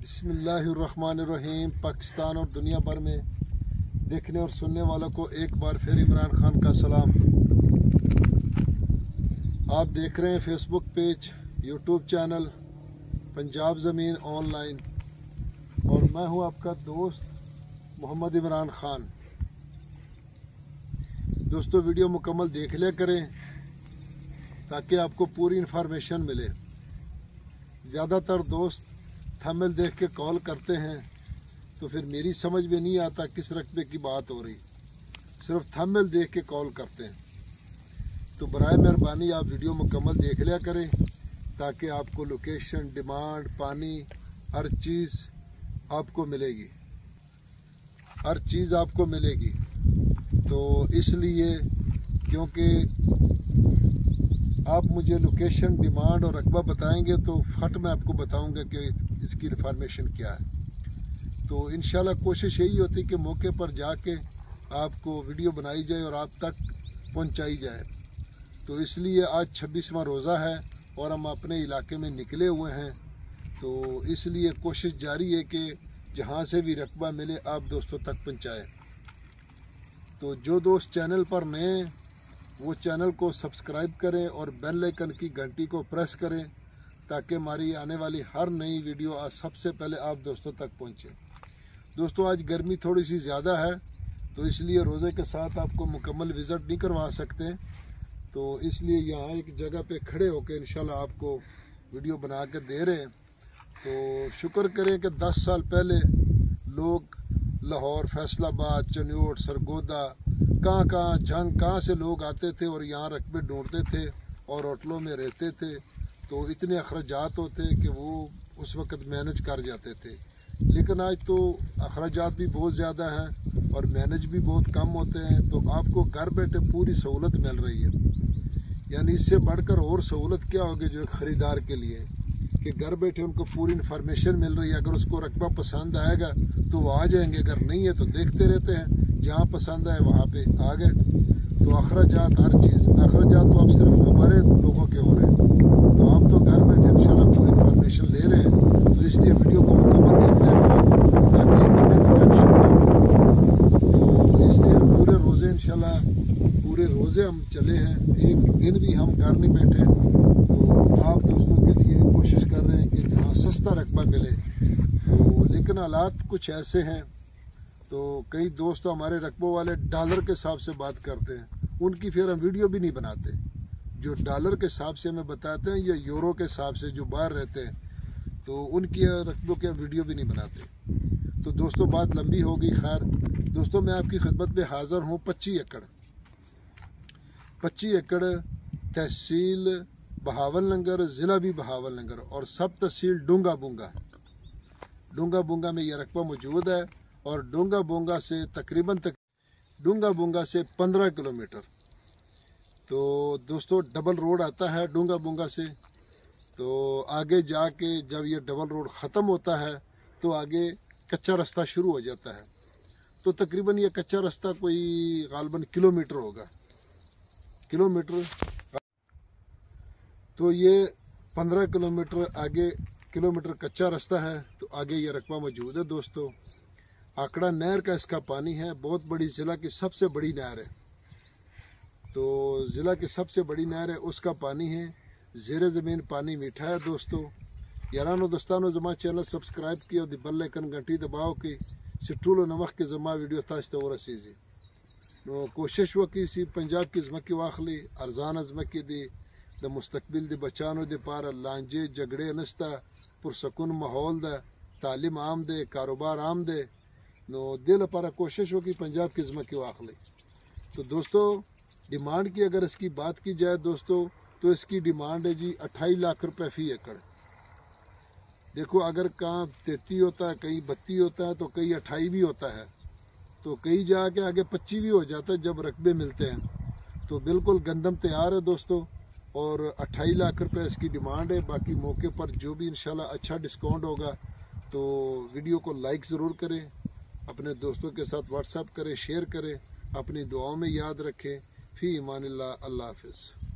बिस्मिल्लाहिर्रहमानिर्रहीम। पाकिस्तान और दुनिया भर में देखने और सुनने वालों को एक बार फिर इमरान खान का सलाम। आप देख रहे हैं Facebook page, YouTube channel Punjab ज़मीन ऑनलाइन, और मैं हूं आपका दोस्त मोहम्मद इमरान खान। दोस्तों, वीडियो मुकम्मल देख लिया करें ताकि आपको पूरी इन्फॉर्मेशन मिले। ज़्यादातर दोस्त थंबनेल देख के कॉल करते हैं तो फिर मेरी समझ में नहीं आता किस रकबे की बात हो रही, सिर्फ थंबनेल देख के कॉल करते हैं। तो बराए मेहरबानी आप वीडियो मुकम्मल देख लिया करें ताकि आपको लोकेशन, डिमांड, पानी, हर चीज़ आपको मिलेगी, हर चीज़ आपको मिलेगी। तो इसलिए क्योंकि आप मुझे लोकेशन, डिमांड और रकबा बताएंगे तो फट मैं आपको बताऊंगा कि इसकी इन्फॉर्मेशन क्या है। तो इंशाल्लाह कोशिश यही होती कि मौके पर जाके आपको वीडियो बनाई जाए और आप तक पहुंचाई जाए। तो इसलिए आज 26वां रोज़ा है और हम अपने इलाके में निकले हुए हैं। तो इसलिए कोशिश जारी है कि जहां से भी रकबा मिले आप दोस्तों तक पहुंचाएं। तो जो दोस्त चैनल पर नए हैं वो चैनल को सब्सक्राइब करें और बेल आइकन की घंटी को प्रेस करें ताकि हमारी आने वाली हर नई वीडियो आज सबसे पहले आप दोस्तों तक पहुंचे। दोस्तों, आज गर्मी थोड़ी सी ज़्यादा है तो इसलिए रोज़े के साथ आपको मुकम्मल विज़िट नहीं करवा सकते। तो इसलिए यहाँ एक जगह पे खड़े होकर इंशाल्लाह आपको वीडियो बना के दे रहे हैं। तो शुक्र करें कि 10 साल पहले लोग लाहौर, फैसलाबाद, चन्योट, सरगोदा, कहाँ से लोग आते थे और यहाँ रकबे ढूंढते थे और होटलों में रहते थे। तो इतने अखराजात होते कि वो उस वक़्त मैनेज कर जाते थे। लेकिन आज तो अखराजात भी बहुत ज़्यादा हैं और मैनेज भी बहुत कम होते हैं। तो आपको घर बैठे पूरी सहूलत मिल रही है। यानी इससे बढ़कर और सहूलत क्या होगी जो एक ख़रीदार के लिए, कि घर बैठे उनको पूरी इन्फॉर्मेशन मिल रही है। अगर उसको रकबा पसंद आएगा तो वो आ जाएंगे, अगर नहीं है तो देखते रहते हैं, जहाँ पसंद आए वहाँ पे आ गए। तो अखराजात, हर चीज़, अखराजात तो अब सिर्फ हमारे लोगों के हो रहे हैं। तो आप तो घर बैठे इंशाल्लाह पूरी इन्फॉर्मेशन ले रहे हैं। तो इसलिए वीडियो को मुकम्मल देख लें ताकि टेंशन हो। तो इसलिए पूरे रोज़े इंशाल्लाह पूरे रोज़े हम चले हैं, एक दिन भी हम घर नहीं बैठे। तो आप दोस्तों के लिए कोशिश कर रहे हैं कि जहाँ सस्ता रकबा मिले। तो लेकिन हालात कुछ ऐसे हैं, तो कई दोस्त तो हमारे रकबों वाले डॉलर के हिसाब से बात करते हैं, उनकी फिर हम वीडियो भी नहीं बनाते। जो डॉलर के हिसाब से हमें बताते हैं या यूरो के हिसाब से जो बाहर रहते हैं, तो उनकी रकबों के वीडियो भी नहीं बनाते। तो दोस्तों, बात लंबी हो गई। खैर दोस्तों, मैं आपकी खिदमत में हाज़िर हूँ। 25 एकड़ तहसील बहावलनगर, ज़िला भी बहावलनगर और सब तहसील डूंगा बुंगा में यह रकबा मौजूद है। और डूंगा बुंगा से तकरीबन डूंगा बुंगा से 15 किलोमीटर। तो दोस्तों, डबल रोड आता है डूंगा बुंगा से। तो आगे जाके जब ये डबल रोड ख़त्म होता है तो आगे कच्चा रास्ता शुरू हो जाता है। तो तकरीबन ये कच्चा रास्ता कोई गालबन किलोमीटर होगा, तो ये 15 किलोमीटर आगे किलोमीटर कच्चा रास्ता है। तो आगे ये रकबा मौजूद है। दोस्तों, आकड़ा नहर का इसका पानी है, बहुत बड़ी, ज़िला की सबसे बड़ी नहर है। तो ज़िला की सबसे बड़ी नहर है, उसका पानी है। ज़ेरे ज़मीन पानी मीठा है। दोस्तों, यारानो दोस्तानो, जमा चैनल सब्सक्राइब किया और बेल आइकन घंटी दबाओ कि सिट्रूलो नमक के जमा वीडियो ताश तो रसीजी। तो कोशिश वो की सी पंजाब की ज़मकी वाखली अरजान ज़मकी दी द मुस्तकबिल द बचानो दे पारा लांजे झगड़े नस्ता पुरसकून माहौल द तालीम आम दे कारोबार आम दे नो दिल पारा कोशिश हो कि पंजाब की ज़मकी वाखली। तो दोस्तों, डिमांड की अगर इसकी बात की जाए दोस्तों, तो इसकी डिमांड है जी 28 लाख रुपए फ़ी एकड़। देखो, अगर कहाँ 33 होता है, कहीं 32 होता है, तो कहीं 28 भी होता है, तो कई जाके आगे 25 भी हो जाता है जब रकबे मिलते हैं। तो बिल्कुल गंदम तैयार है दोस्तों, और 28 लाख रुपए इसकी डिमांड है। बाकी मौके पर जो भी इंशाल्लाह अच्छा डिस्काउंट होगा तो वीडियो को लाइक ज़रूर करें, अपने दोस्तों के साथ व्हाट्सएप करें, शेयर करें, अपनी दुआओं में याद रखें। फ़ी ईमानिल्लाह। अल्लाह हाफ़िज़।